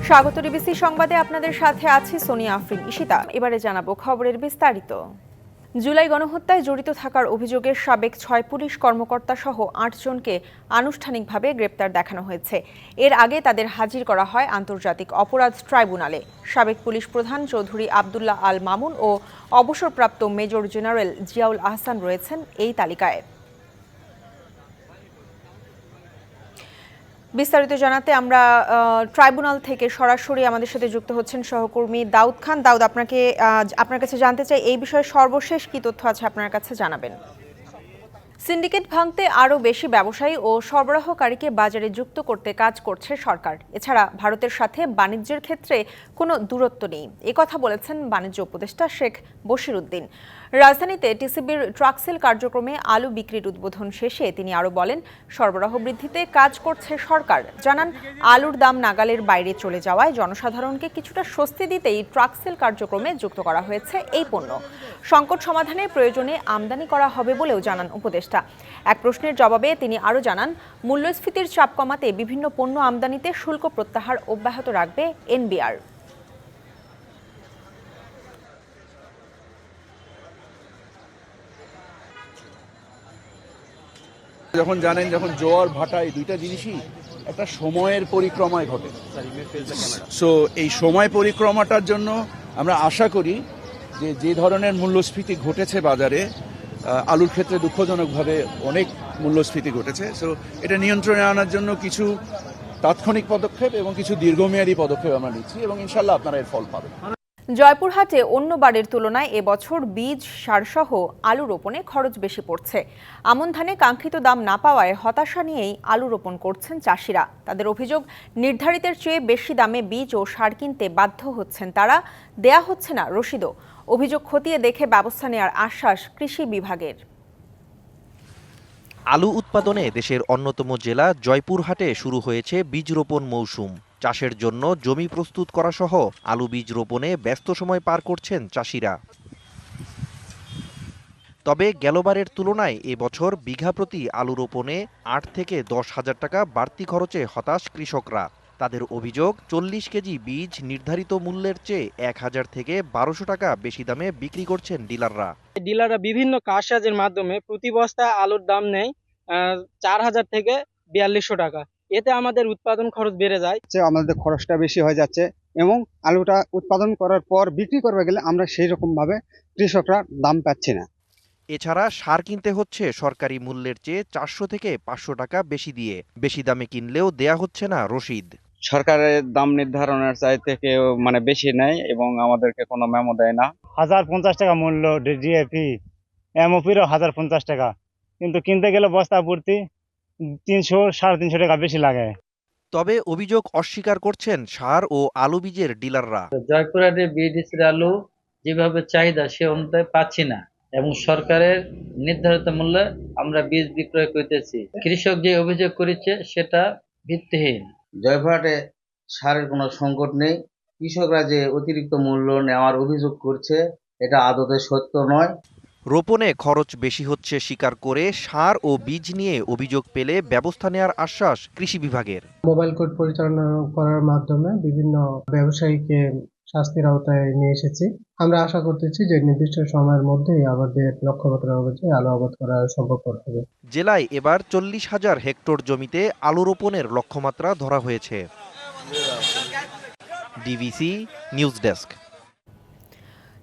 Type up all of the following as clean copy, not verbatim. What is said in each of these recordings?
স্বাগত ডিবিসি সংবাদে আপনাদের সাথে আছি সোনিয়া আফরিন ঈশিতা। এবারে জানাবো খবরের বিস্তারিত। জুলাই গণহত্যায় জড়িত থাকার অভিযোগে সাবেক ৬ পুলিশ কর্মকর্তা সহ ৮ জনকে আনুষ্ঠানিকভাবে গ্রেপ্তার দেখানো হয়েছে। এর আগে তাদের হাজির করা হয় আন্তর্জাতিক অপরাধ ট্রাইব্যুনালে। সাবেক পুলিশ প্রধান চৌধুরী আবদুল্লাহ আল মামুন ও অবসরপ্রাপ্ত মেজর জেনারেল জিয়াউল আহসান রয়েছেন এই তালিকায়। বিস্তারিত জানাতে আমরা ট্রাইব্যুনাল থেকে সরাসরি আমাদের সাথে যুক্ত হচ্ছেন সহকর্মী দাউদ খান। দাউদ, আপনার কাছে জানতে চাই, এই বিষয়ে সর্বশেষ কি তথ্য আছে আপনার কাছে জানাবেন। সিন্ডিকেট ভাঙতে আরও বেশি ব্যবসায়ী ও সরবরাহকারীকে বাজারে যুক্ত করতে কাজ করছে সরকার। এছাড়া ভারতের সাথে বাণিজ্যের ক্ষেত্রে কোনো দূরত্ব নেই, একথা বলেছেন বাণিজ্য উপদেষ্টা শেখ বশিরউদ্দিন। রাজধানীতে টিসিবির ট্রাকসেল কার্যক্রমে আলু বিক্রির উদ্বোধন শেষে তিনি আরও বলেন, সরবরাহ বৃদ্ধিতে কাজ করছে সরকার। জানান, আলুর দাম নাগালের বাইরে চলে যাওয়ায় জনসাধারণকে কিছুটা স্বস্তি দিতেই ট্রাকসেল কার্যক্রমে যুক্ত করা হয়েছে এই পণ্য। সংকট সমাধানে প্রয়োজনে আমদানি করা হবে বলেও জানান উপদেষ্টা। এক প্রশ্নের জবাবে তিনি আরও জানান, মূল্যস্ফীতির চাপ কমাতে বিভিন্ন পণ্য আমদানিতে শুল্ক প্রত্যাহার অব্যাহত রাখবে এনবিআর। যখন জানেন, যখন জোয়ার ভাটা, এই দুইটা জিনিসই একটা সময়ের পরিক্রমায় ঘটে। সো এই সময় পরিক্রমাটার জন্য আমরা আশা করি যে ধরনের মূল্যস্ফীতি ঘটেছে বাজারে, আলুর ক্ষেত্রে দুঃখজনকভাবে অনেক মূল্যস্ফীতি ঘটেছে। সো এটা নিয়ন্ত্রণে আনার জন্য কিছু তাৎক্ষণিক পদক্ষেপ এবং কিছু দীর্ঘমেয়াদী পদক্ষেপ আমরা নিচ্ছি এবং ইনশাল্লাহ আপনারা এর ফল পাবেন। জয়পুরহাটে অন্যবারের তুলনায় এবছর বীজ, সারসহ আলু রোপণে খরচ বেশি পড়ছে। আমন ধানে কাঙ্ক্ষিত দাম না পাওয়ায় হতাশা নিয়েই আলু রোপণ করছেন চাষিরা। তাদের অভিযোগ, নির্ধারিতের চেয়ে বেশি দামে বীজ ও সার কিনতে বাধ্য হচ্ছেন তারা, দেয়া হচ্ছে না রসিদও। অভিযোগ খতিয়ে দেখে ব্যবস্থা নেওয়ার আশ্বাস কৃষি বিভাগের। আলু উৎপাদনে দেশের অন্যতম জেলা জয়পুরহাটে শুরু হয়েছে বীজ রোপণ মৌসুম। চাষের জন্য জমি প্রস্তুত করা সহ আলু বীজ রোপণে ব্যস্ত সময় পার করছেন চাষিরা। তবে গেলবারের তুলনায় এবছর বিঘা প্রতি আলু রোপণে ৮ থেকে ১০ হাজার টাকা বাড়তি খরচে হতাশ কৃষকরা। তাদের অভিযোগ, ৪০ কেজি বীজ নির্ধারিত মূল্যের চেয়ে ১,০০০ থেকে ১,২০০ টাকা বেশি দামে বিক্রি করছেন ডিলাররা। ডিলাররা বিভিন্ন কারসাজের মাধ্যমে প্রতি বস্তা আলুর দাম নেয় ৪,০০০ থেকে ৪২০০ টাকা। এতে আমাদের উৎপাদন খরচ বেড়ে যায়, আমাদের খরচটা বেশি হয়ে যাচ্ছে এবং আলুটা উৎপাদন করার পর বিক্রি করবে গেলে আমরা সেই রকম ভাবে কৃষকরা দাম পাচ্ছি না। এছাড়া সার কিনতে হচ্ছে সরকারি মূল্যের চেয়ে ৪০০ থেকে ৫০০ টাকা বেশি দিয়ে। বেশি দামে কিনলেও দেয়া হচ্ছে না রসিদ। সরকারের দাম নির্ধারণের চাইতে কেউ বেশি নেয় এবং আমাদেরকে কোনো মেমো দেয় না। ১,০৫০ টাকা মূল্য ডিএপি, এমওপিরও ১,০৫০ টাকা, কিন্তু কিনতে গেলে বস্তা ভর্তি ৩০০-৩৫০ টাকা বেশি লাগে। তবে অভিযোগ অস্বীকার করছেন সার ও আলু বীজের ডিলাররা। জয়পুরহাটে বিডিসির আলু যেভাবে চাহিদা সে অনুযায়ী পাচ্ছি না এবং সরকারের নির্ধারিত মূল্যে আমরা বীজ বিক্রয় করতেছি। কৃষক যে অভিযোগ করেছে সেটা ভিত্তিহীন। জয়পুরহাটে সারের কোনো সংকট নেই, কৃষকরা যে অতিরিক্ত মূল্য নেওয়ার অভিযোগ করছে এটা আদতে সত্য নয়। রোপণে খরচ বেশি হচ্ছে স্বীকার করে সার ও বীজ নিয়ে অভিযোগ পেলে ব্যবস্থা নেওয়ার আশ্বাস কৃষি বিভাগের। মোবাইল কোর্ট পরিচালনা করার মাধ্যমে বিভিন্ন ব্যবসায়ীকে শাস্তির আওতায় নিয়ে এসেছি। আমরা আশা করতেছি যে নির্দিষ্ট সময়ের মধ্যেই আমাদের লক্ষ্যমাত্রা অনুযায়ী আলু আবাদ করা সম্ভব হবে। জেলায় এবার ৪০,০০০ হেক্টর জমিতে আলু রোপণের লক্ষ্যমাত্রা ধরা হয়েছে। DBC news desk.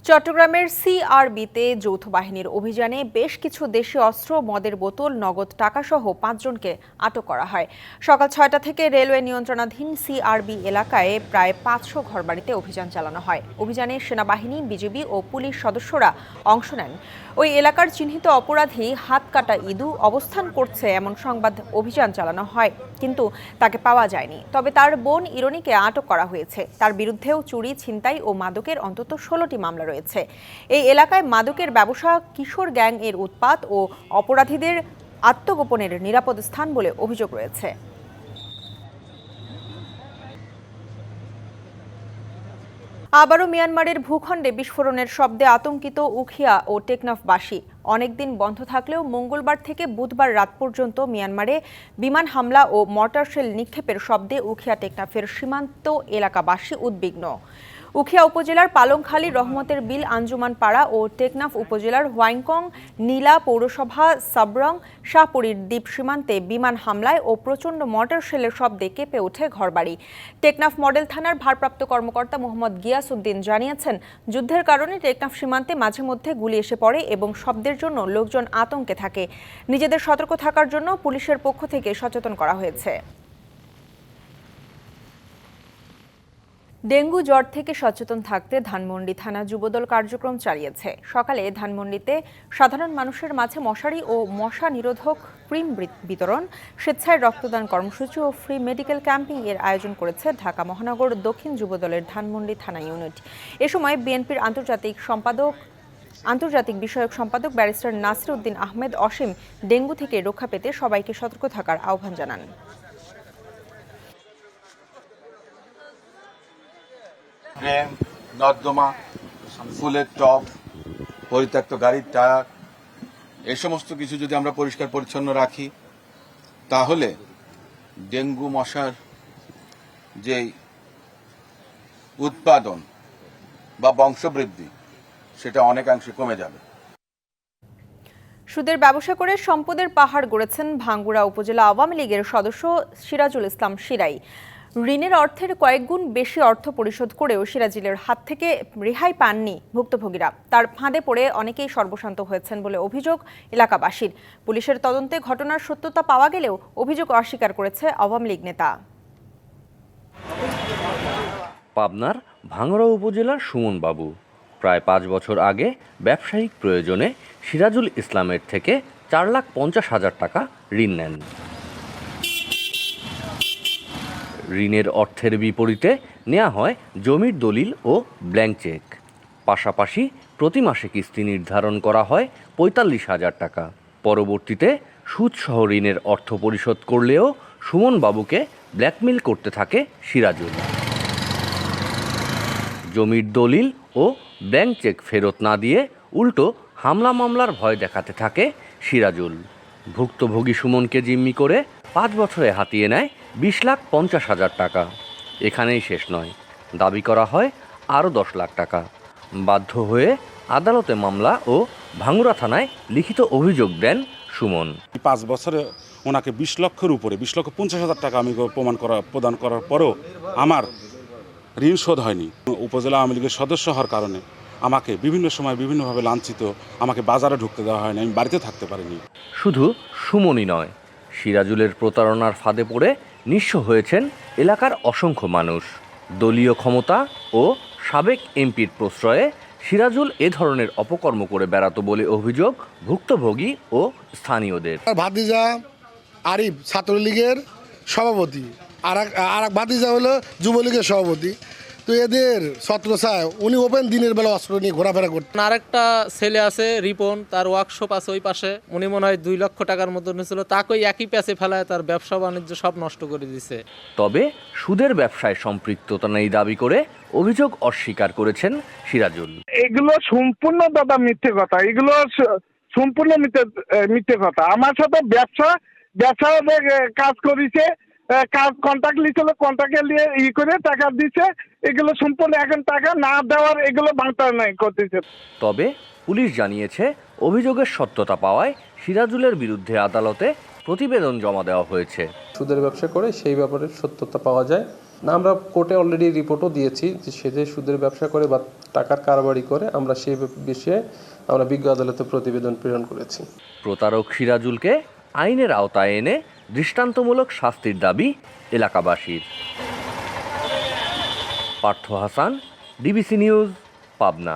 চট্টগ্রামের সিআরবিতে যৌথ বাহিনীর অভিযানে বেশ কিছু দেশীয় অস্ত্র, মদের বোতল, নগদ টাকাসহ ৫ জনকে আটক করা হয়। সকাল ৬টা থেকে রেলওয়ে নিয়ন্ত্রণাধীন সিআরবি এলাকায় প্রায় ৫০০ ঘরবাড়িতে অভিযান চালানো হয়। অভিযানে সেনাবাহিনী, বিজিবি ও পুলিশ সদস্যরা অংশ নেন। ওই এলাকার চিহ্নিত অপরাধী হাতকাটা ইদু অবস্থান করছে এমন সংবাদ অভিযান চালানো হয়, কিন্তু তাকে পাওয়া যায়নি। তবে তার বোন ইরনিকে আটক করা হয়েছে। তার বিরুদ্ধেও চুরি, ছিনতাই ও মাদকের অন্তত ১৬টি মামলা রয়েছে। এই এলাকায় মাদকের ব্যবসা, কিশোর গ্যাং এর উৎপাত ও অপরাধীদের আত্মগোপনের নিরাপদ স্থান বলে অভিযোগ রয়েছে। আবারও মিয়ানমারের ভূখণ্ডে বিস্ফোরণের শব্দে আতঙ্কিত উখিয়া ও টেকনাফবাসী। অনেকদিন বন্ধ থাকলেও মঙ্গলবার থেকে বুধবার রাত পর্যন্ত মিয়ানমারে বিমান হামলা ও মর্টার শেল নিক্ষেপের শব্দে উখিয়া টেকনাফের সীমান্ত এলাকাবাসী উদ্বিগ্ন। উখিয়া উপজেলার পালংখালী, রহমতের বিল, আঞ্জুমান পাড়া ও টেকনাফ উপজেলার হোয়াইংকং, নীলা পৌরসভা, সাবরং, শাহপুরীর দ্বীপ সীমান্তে বিমান হামলায় ও প্রচণ্ড মর্টার শেলের শব্দে কেঁপে ওঠে ঘরবাড়ি। টেকনাফ মডেল থানার ভারপ্রাপ্ত কর্মকর্তা মোহাম্মদ গিয়াস উদ্দিন জানিয়েছেন, যুদ্ধের কারণে টেকনাফ সীমান্তে মাঝে মধ্যে গুলি এসে পড়ে এবং শব্দের জন্য লোকজন আতঙ্কে থাকে। নিজেদের সতর্ক থাকার জন্য পুলিশের পক্ষ থেকে সচেতন করা হয়েছে। ডেঙ্গু জ্বর থেকে সচেতন থাকতে ধানমন্ডি থানা যুবদল কার্যক্রম চালিয়েছে। সকালে ধানমন্ডিতে সাধারণ মানুষের মাঝে মশারি ও মশা নিরোধক ক্রিম বিতরণ, স্বেচ্ছায় রক্তদান কর্মসূচি ও ফ্রি মেডিকেল ক্যাম্পিং এর আয়োজন করেছে ঢাকা মহানগর দক্ষিণ যুবদলের ধানমন্ডি থানা ইউনিট। এ সময় বিএনপির আন্তর্জাতিক বিষয়ক সম্পাদক ব্যারিস্টার নাসির উদ্দিন আহমেদ অসীম ডেঙ্গু থেকে রক্ষা পেতে সবাইকে সতর্ক থাকার আহ্বান জানান। ড্রেন, নর্দমা, ফুলের টব, পরিত্যক্ত গাড়ির টায়ার, এই সমস্ত কিছু যদি আমরা পরিষ্কার পরিচ্ছন্ন রাখি তাহলে ডেঙ্গু মশার যে উৎপাদন বা বংশবৃদ্ধি সেটা অনেকাংশে কমে যাবে। সুদের ব্যবসা করে সম্পদের পাহাড় গড়েছেন ভাঙ্গুড়া উপজেলা আওয়ামী লীগের সদস্য সিরাজুল ইসলাম সিরাই। ঋণের অর্থের কয়েকগুণ বেশি অর্থ পরিশোধ করেও সিরাজুলের হাত থেকে রেহাই পাননি ভুক্তভোগীরা। তার ফাঁদে পড়ে অনেকেই সর্বশান্ত হয়েছেন বলে অভিযোগ এলাকাবাসীর। পুলিশের তদন্তে ঘটনার সত্যতা পাওয়া গেলেও অভিযোগ অস্বীকার করেছে আওয়ামী লীগ নেতা। পাবনার ভাঙ্গুড়া উপজেলার সুমন বাবু প্রায় 5 বছর আগে ব্যবসায়িক প্রয়োজনে সিরাজুল ইসলামের থেকে 4,50,000 টাকা ঋণ নেন। ঋণের অর্থের বিপরীতে নেওয়া হয় জমির দলিল ও ব্ল্যাঙ্ক চেক। পাশাপাশি প্রতি মাসে কিস্তি নির্ধারণ করা হয় 45,000 টাকা। পরবর্তীতে সুদসহ ঋণের অর্থ পরিশোধ করলেও সুমন বাবুকে ব্ল্যাকমেইল করতে থাকে সিরাজুল। জমির দলিল ও ব্ল্যাঙ্ক চেক ফেরত না দিয়ে উল্টো হামলা মামলার ভয় দেখাতে থাকে সিরাজুল। ভুক্তভোগী সুমনকে জিম্মি করে 5 বছরে হাতিয়ে নেয় 20,50,000 টাকা। এখানেই শেষ নয়, দাবি করা হয় আরও 10 লাখ টাকা। বাধ্য হয়ে আদালতে মামলা ও ভাঙ্গুড়া থানায় লিখিত অভিযোগ দেন সুমন। 5 বছরে ওনাকে 20 লক্ষের উপরে 20,50,000 টাকা আমি প্রদান করার পরও আমার ঋণ শোধ হয়নি। উপজেলা আওয়ামী লীগের সদস্য হওয়ার কারণে আমাকে বিভিন্ন সময় বিভিন্নভাবে লাঞ্ছিত, আমাকে বাজারে ঢুকতে দেওয়া হয়নি, আমি বাড়িতে থাকতে পারিনি। শুধু সুমনই নয়, সিরাজুলের প্রতারণার ফাঁদে পড়ে নিঃস্ব হয়েছেন এলাকার অসংখ্য মানুষ। দলীয় ক্ষমতা ও সাবেক এমপির প্রশ্রয়ে সিরাজুল এ ধরনের অপকর্ম করে বেড়াতো বলে অভিযোগ ভুক্তভোগী ও স্থানীয়দের। ভাতিজা আরিফ ছাত্রলীগের সভাপতি, আর এক ভাতিজা হলো যুবলীগের সভাপতি। তো এদের ছত্রছায় উনি ওপেন দিনের বেলা অস্ত্র নিয়ে ঘোরাফেরা করতেন। আরেকটা ছেলে আছে রিপন, তার ওয়ার্কশপ আছে ওই পাশে। উনি মনে হয় 2 লক্ষ টাকার মতো নিয়েছিল, তাকে একই প্যাচে ফেলায় তার ব্যবসা বাণিজ্য সব নষ্ট করে দিছে। তবে সুদের ব্যবসায় সম্পৃক্ততা নেই দাবি করে অভিযোগ অস্বীকার করেছেন সিরাজুল। এগুলো সম্পূর্ণ দাদা মিথ্যে কথা, এগুলো সম্পূর্ণ মিথ্যে কথা। আমার সাথে ব্যবসা কাজ করেছে, কাজ কন্ট্রাক্ট লিখছিল, কন্ট্রাক্টে নিয়ে করে টাকা দিচ্ছে। এগুলো সম্পূর্ণ এখন টাকা না দেওয়ার এগুলো বাংলা নাই করতেছে। তবে পুলিশ জানিয়েছে অভিযোগের সত্যতা পাওয়ায় সিরাজুলের বিরুদ্ধে আদালতে প্রতিবেদন জমা দেওয়া হয়েছে। সুদের ব্যবসা করে সেই ব্যাপারে সত্যতা পাওয়া যায় না। আমরা কোর্টে অলরেডি রিপোর্টও দিয়েছি যে সে যে সুদের ব্যবসা করে বা টাকার কারবারি করে, আমরা সেই বিষয়ে আমরা বিজ্ঞ আদালতে প্রতিবেদন প্রেরণ করেছি। প্রতারক সিরাজুলকে আইনের আওতায় এনে দৃষ্টান্তমূলক শাস্তির দাবি এলাকাবাসীর। Partha Hasan, DBC news, Pabna.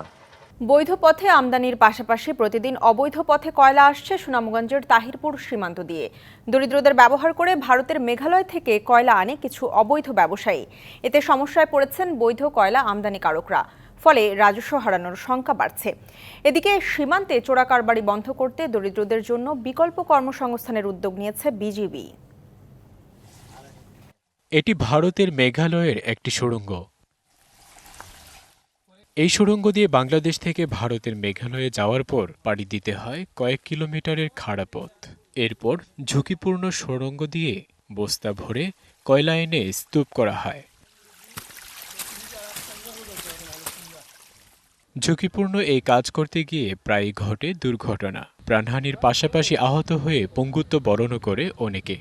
বৈধ পথে আমদানির পাশাপাশি প্রতিদিন অবৈধ পথে কয়লা আসছে সুনামগঞ্জের তাহিরপুর সীমান্ত দিয়ে। দরিদ্রদের ব্যবহার করে ভারতের মেঘালয় থেকে কয়লা আনে কিছু অবৈধ ব্যবসায়ী। এতে সমস্যায় পড়েছেন বৈধ কয়লা আমদানিকারকরা। ফলে রাজস্ব হারানোর শঙ্কা বাড়ছে। এদিকে সীমান্তে চোরাকারবারি বন্ধ করতে দরিদ্রদের জন্য বিকল্প কর্মসংস্থানের উদ্যোগ নিয়েছে বিজিবি। এটি ভারতের মেঘালয়ের একটি সুড়ঙ্গ। এই সুড়ঙ্গ দিয়ে বাংলাদেশ থেকে ভারতের মেঘালয়ে যাওয়ার পর পাড়ি দিতে হয় কয়েক কিলোমিটারের খাড়া পথ। এরপর ঝুঁকিপূর্ণ সুড়ঙ্গ দিয়ে বস্তা ভরে কয়লা এনে স্তূপ করা হয়। ঝুঁকিপূর্ণ এই কাজ করতে গিয়ে প্রায়ই ঘটে দুর্ঘটনা। প্রাণহানির পাশাপাশি আহত হয়ে পঙ্গুত্ব বরণও করে অনেকে।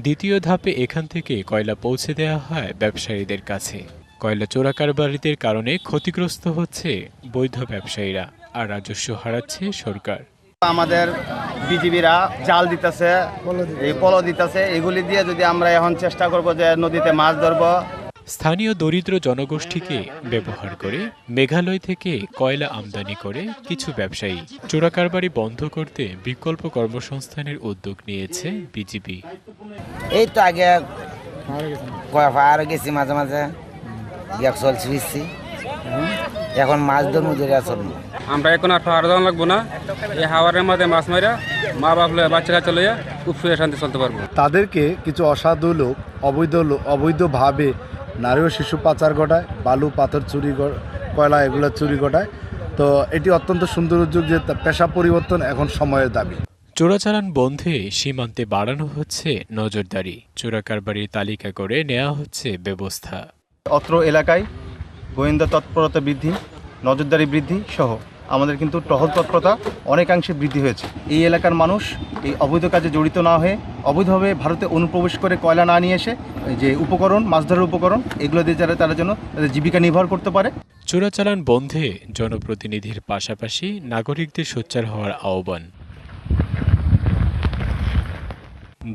দ্বিতীয় ধাপে এখান থেকে কয়লা পৌঁছে দেওয়া হয় ব্যবসায়ীদের কাছে। কয়লা চোরাকারবারিদের কারণে ক্ষতিগ্রস্ত হচ্ছে বৈধ ব্যবসায়ীরা, আর রাজস্ব হারাচ্ছে সরকার। আমাদের বিজিবিরা জাল দিতেছে, এই পল দিতেছে, এগুলি দিয়ে যদি আমরা এখন চেষ্টা করব যে নদীতে মাছ ধরবো। স্থানীয় দরিদ্র জনগোষ্ঠীকে ব্যবহার করে মেঘালয় থেকে কয়লা আমদানি করে কিছু ব্যবসায়ী। চোরাকারবারি বন্ধ করতে বিকল্প কর্মসংস্থানের উদ্যোগ নিয়েছে বিজিবি। এই তো আগে গেছি, মাঝে মাঝে চলছি, এখন মাছ ধরবো ধরে চলবো। আমরা এখন আর পাহাড় যাওয়া লাগবো না, এই হাওয়ারের মধ্যে মাছ মারা মা বাপ বাচ্চারা চলে যায়, খুব সুখে শান্তি চলতে পারবো। তাদেরকে কিছু অসাধু লোক অবৈধভাবে নারী ও শিশু পাচার ঘটায়, বালু পাথর চুরি, কয়লা এগুলো চুরি ঘটায়। তো এটি অত্যন্ত সুন্দর উদ্যোগ যে পেশা পরিবর্তন এখন সময়ের দাবি। চোরাচালান বন্ধে সীমান্তে বাড়ানো হচ্ছে নজরদারি। চোরাকারবারির তালিকা করে নেওয়া হচ্ছে ব্যবস্থা। অত্র এলাকায় গোয়েন্দা তৎপরতা বৃদ্ধি, নজরদারি বৃদ্ধি সহ আমাদের কিন্তু টহল তৎপরতা অনেকাংশে বৃদ্ধি হয়েছে। এই এলাকার মানুষ এই অবৈধ কাজে জড়িত না হয়ে অবৈধভাবে ভারতে অনুপ্রবেশ করে কয়লা না নিয়ে এসে যে উপকরণ, মাছ ধরার উপকরণ, এগুলো দিয়ে তারা যেন তাদের জীবিকা নির্ভর করতে পারে। চোরাচালান বন্ধে জনপ্রতিনিধির পাশাপাশি নাগরিকদের সোচ্চার হওয়ার আহ্বান।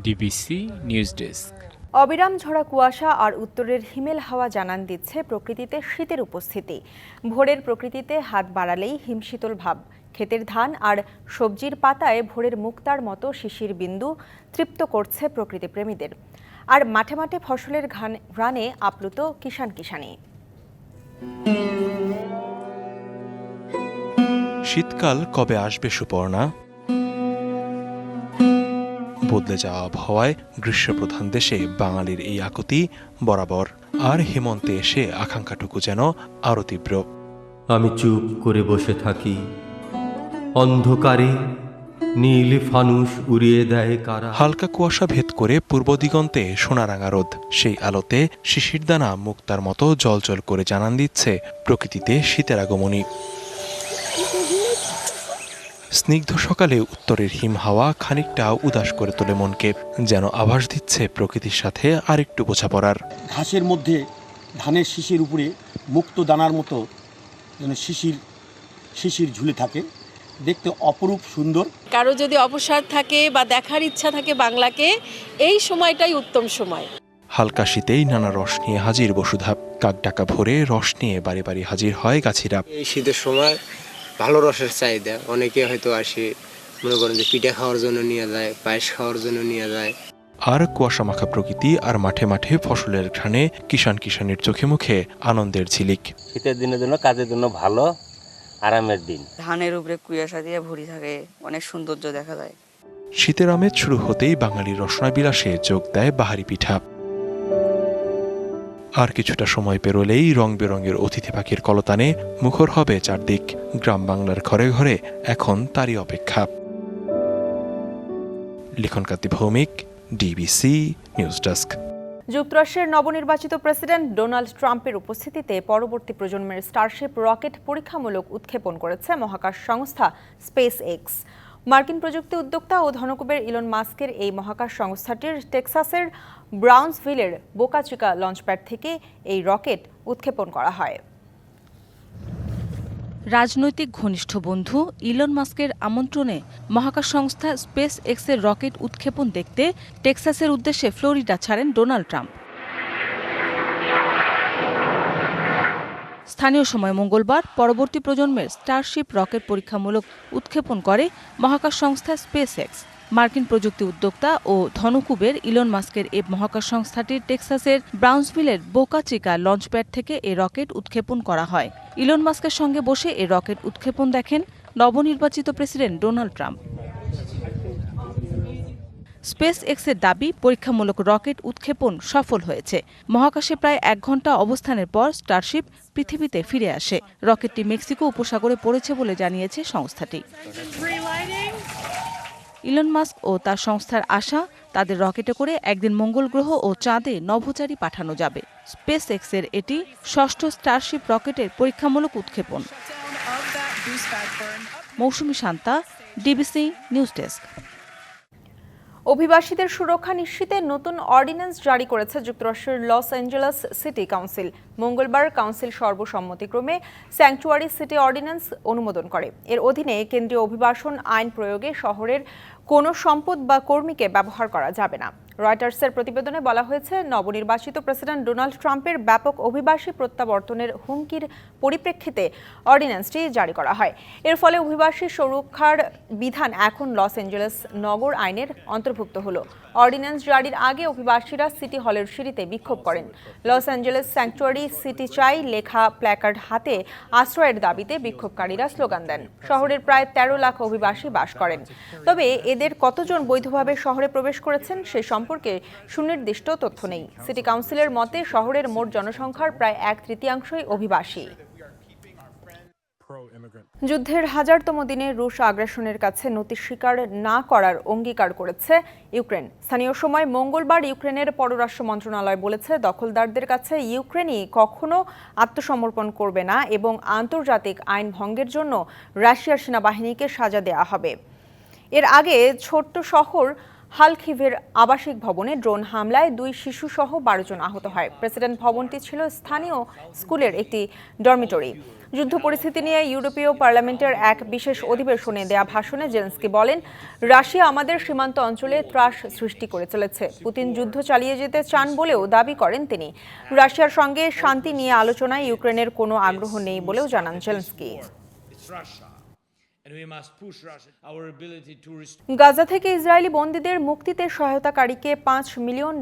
DBC news desk. অবিরাম ঝরা কুয়াশা আর উত্তরের হিমেল হাওয়া জানান দিচ্ছে প্রকৃতিতে শীতের উপস্থিতি। ভোরের প্রকৃতিতে হাত বাড়ালেই হিমশীতল ভাব। ক্ষেতের ধান আর সবজির পাতায় ভোরের মুক্তার মতো শিশির বিন্দু তৃপ্ত করছে প্রকৃতিপ্রেমীদের। আর মাঠে মাঠে ফসলের ঘ্রাণে আপ্লুত কিষানি। শীতকাল কবে আসবে সুপর্ণা? বদলে যাওয়া আবহাওয়ায় গ্রীষ্মপ্রধান দেশে বাঙালির এই আকুতি বরাবর, আর হেমন্তে এসে আকাঙ্ক্ষাটুকু যেন আরো তীব্র। আমি চুপ করে বসে থাকি, অন্ধকারে নীল ফানুস উড়িয়ে দেয় কারা। হালকা কুয়াশা ভেদ করে পূর্ব দিগন্তে সোনারাঙা রোদ, সেই আলোতে শিশিরদানা মুক্তার মতো জলজল করে জানান দিচ্ছে প্রকৃতিতে শীতের আগমনী। স্নিগ্ধ সকালে উত্তরের হিম হাওয়া খানিকটা উদাস করে তোলে মনকে, যেন আভাস দিচ্ছে প্রকৃতির সাথে আরেকটু বোঝাপড়ার। ঘাসের মধ্যে ধানের শিশির উপরে মুক্ত দানার মতো যেন শিশির ঝুলে থাকে, দেখতে অপরূপ সুন্দর। কারো যদি অবসর থাকে বা দেখার ইচ্ছা থাকে বাংলাকে, এই সময়টাই উত্তম সময়। হালকা শীতেই নানা রস নিয়ে হাজির বসুধা। কাকডাকা ভোরে রস নিয়ে বাড়ি বাড়ি হাজির হয় গাছিরা। এই শীতের সময় ভালো রসের চাহিদা, অনেকে হয়তো আসে, মনে করেন যে পিঠা খাওয়ার জন্য নিয়ে যায়, পায়েস খাওয়ার জন্য নিয়ে যায়। আর কুয়াশা মাখা প্রকৃতি আর মাঠে মাঠে ফসলের ঘ্রাণে কিষানের চোখে মুখে আনন্দের ঝিলিক। শীতের দিনের জন্য, কাজের জন্য ভালো, আরামের দিন। ধানের উপরে কুয়াশা দিয়ে ভরি থাকে, অনেক সৌন্দর্য দেখা যায়। শীতের আমেজ শুরু হতেই বাঙালির রসনা বিলাসে যোগ দেয় বাহারি পিঠা। আর কিছুটা সময় পেরোলেই রং বেরঙের অতিথি পাখির কলতানে মুখর হবে চারদিক। গ্রাম বাংলার ঘরে ঘরে এখন তারই অপেক্ষা। লিখনকান্তি ভৌমিক, ডিবিসি নিউজ ডেস্ক। যুক্তরাষ্ট্রের নবনির্বাচিত প্রেসিডেন্ট ডোনাল্ড ট্রাম্পের উপস্থিতিতে পরবর্তী প্রজন্মের স্টারশিপ রকেট পরীক্ষামূলক উৎক্ষেপণ করেছে মহাকাশ সংস্থা স্পেস এক্স। মার্কিন প্রযুক্তি উদ্যোক্তা ও ধনকুবের ইলন মাস্কের এই মহাকাশ সংস্থাটির টেক্সাসের ব্রাউন্সভিলের বোকা চিকা লঞ্চপ্যাড থেকে এই রকেট উৎক্ষেপণ করা হয়। রাজনৈতিক ঘনিষ্ঠ বন্ধু ইলন মাস্কের আমন্ত্রণে মহাকাশ সংস্থা স্পেস এক্সের রকেট উৎক্ষেপণ দেখতে টেক্সাসের উদ্দেশ্যে ফ্লোরিডা ছাড়েন ডোনাল্ড ট্রাম্প। স্থানীয় সময় মঙ্গলবার পরবর্তী প্রজন্মের স্টারশিপ রকেট পরীক্ষামূলক উৎক্ষেপণ করে মহাকাশ সংস্থা স্পেস এক্স। মার্কিন প্রযুক্তি উদ্যোক্তা ও ধনকুবের ইলন মাস্কের এই মহাকাশ সংস্থাটির টেক্সাসের ব্রাউন্সভিলের বোকা চিকা লঞ্চপ্যাড থেকে এই রকেট উৎক্ষেপণ করা হয়। ইলন মাস্কের সঙ্গে বসে এই রকেট উৎক্ষেপণ দেখেন নবনির্বাচিত প্রেসিডেন্ট ডোনাল্ড ট্রাম্প। স্পেস এক্সের দাবি পরীক্ষামূলক রকেট উৎক্ষেপণ সফল হয়েছে। মহাকাশে প্রায় 1 ঘন্টা অবস্থানের পর স্টারশিপ পৃথিবীতে ফিরে আসে। রকেটটি মেক্সিকো উপসাগরে পড়েছে বলে জানিয়েছে সংস্থাটি। ইলন মাস্ক ও তার সংস্থার আশা, তাদের রকেটে করে একদিন মঙ্গল গ্রহ ও চাঁদে নভোচারী পাঠানো যাবে। স্পেস এক্সের এটি 6ষ্ঠ স্টারশিপ রকেটের পরীক্ষামূলক উৎক্ষেপণ। মৌসুমী শান্তা, ডিবিসি নিউজ ডেস্ক। অভিবাসীদের সুরক্ষা নিশ্চিতে নতুন অর্ডিন্যান্স জারি করেছে যুক্তরাষ্ট্রের লস অ্যাঞ্জেলেস সিটি কাউন্সিল। মঙ্গলবার কাউন্সিল সর্বসম্মতিক্রমে স্যাংচুয়ারি সিটি অর্ডিন্যান্স অনুমোদন করে। এর অধীনে কেন্দ্রীয় অভিবাসন আইন প্রয়োগে শহরের কোনো সম্পদ বা কর্মীকে ব্যবহার করা যাবে না। রয়টার্সের প্রতিবেদনে বলা হয়েছে, নবনির্বাচিত প্রেসিডেন্ট ডোনাল্ড ট্রাম্পের ব্যাপক অভিবাসী প্রত্যাবর্তনের হুমকির পরিপ্রেক্ষিতে অর্ডিন্যান্সটি জারি করা হয়। এর ফলে অভিবাসী সুরক্ষার বিধান এখন লস অ্যাঞ্জেলেস নগর আইনের অন্তর্ভুক্ত হলো। অর্ডিন্যান্স জারির আগে অভিবাসীরা সিটি হলের সিঁড়িতে বিক্ষোভ করেন। লস অ্যাঞ্জেলেস স্যাংচুয়ারি সিটি চাই লেখা প্ল্যাকার্ড হাতে আশ্রয়ের দাবিতে বিক্ষোভকারীরা স্লোগান দেন। শহরের প্রায় 13 লাখ অভিবাসী বাস করেন। তবে এদের কতজন বৈধভাবে শহরে প্রবেশ করেছেন সে সম্পর্কে সুনির্দিষ্ট তথ্য নেই। সিটি কাউন্সিলের মতে, শহরের মোট জনসংখ্যার প্রায় 1/3 অভিবাসী। যুদ্ধের 1000তম দিনে রুশ আগ্রাসনের কাছে নতি স্বীকার না করার অঙ্গীকার করেছে ইউক্রেন। স্থানীয় সময় মঙ্গলবার ইউক্রেনের পররাষ্ট্র মন্ত্রণালয় বলেছে, দখলদারদের কাছে ইউক্রেনই কখনো আত্মসমর্পণ করবে না এবং আন্তর্জাতিক আইন ভঙ্গের জন্য রাশিয়ার সেনাবাহিনীকে সাজা দেওয়া হবে। এর আগে ছোট্ট শহর হালখিভের আবাসিক ভবনে ড্রোন হামলায় 2 শিশুসহ 12 জন আহত হয়। প্রেসিডেন্ট ভবনটি ছিল স্থানীয় স্কুলের একটি ডরমিটরি। যুদ্ধ পরিস্থিতি নিয়ে ইউরোপীয় পার্লামেন্টের এক বিশেষ অধিবেশনে দেয়া ভাষণে জেলেনস্কি বলেন, রাশিয়া আমাদের সীমান্ত অঞ্চলে ত্রাস সৃষ্টি করে চলেছে। পুতিন যুদ্ধ চালিয়ে যেতে চান বলেও দাবি করেন তিনি। রাশিয়ার সঙ্গে শান্তি নিয়ে আলোচনায় ইউক্রেনের কোনো আগ্রহ নেই বলেও জানান জেলেনস্কি। গাজা থেকে ইসরায়েলি বন্দীদের মুক্তিতে সহায়তাকারীকে $5 মিলিয়ন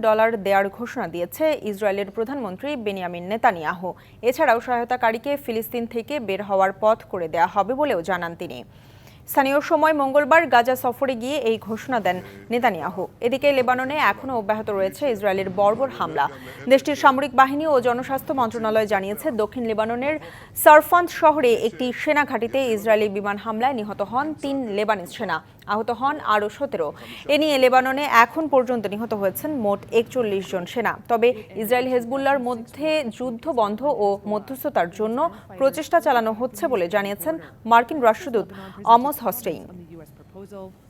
দেওয়ার ঘোষণা দিয়েছে ইসরায়েলের প্রধানমন্ত্রী বেনিয়ামিন নেতানিয়াহু। এছাড়াও সহায়তাকারীকে ফিলিস্তিন থেকে বের হওয়ার পথ করে দেওয়া হবে বলেও জানান তিনি। স্থানীয় সময় মঙ্গলবার গাজা সফরে গিয়ে এই ঘোষণা দেন নেতানিয়াহু। এদিকে লেবাননে এখনও অব্যাহত রয়েছে ইসরায়েলের বর্বর হামলা। দেশটির সামরিক বাহিনী ও জনস্বাস্থ্য মন্ত্রণালয় জানিয়েছে, দক্ষিণ লেবাননের সারফান্দ শহরে একটি সেনা ঘাঁটিতে ইসরায়েলি বিমান হামলায় নিহত হন 3 লেবানিজ সেনা, আহত হন আরও 17। এ নিয়ে লেবাননে এখন পর্যন্ত নিহত হয়েছেন মোট 41 জন সেনা। তবে ইসরায়েল হেজবুল্লাহর মধ্যে যুদ্ধ বন্ধ ও মধ্যস্থতার জন্য প্রচেষ্টা চালানো হচ্ছে বলে জানিয়েছেন মার্কিন রাষ্ট্রদূত আমস হস্টেইন।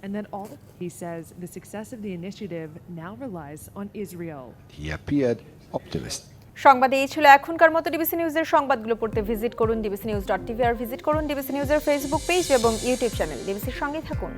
And then he says the success of the initiative now relies on Israel. He appeared optimistic. সংবাদ এই ছিল এখনকার মতো। ডিবিসি নিউজের সংবাদগুলো পড়তে ভিজিট করুন dbcnews.tv আর ভিজিট করুন ডিবিসি নিউজের ফেসবুক পেজ এবং ইউটিউব চ্যানেল। ডিবিসির সঙ্গেই থাকুন।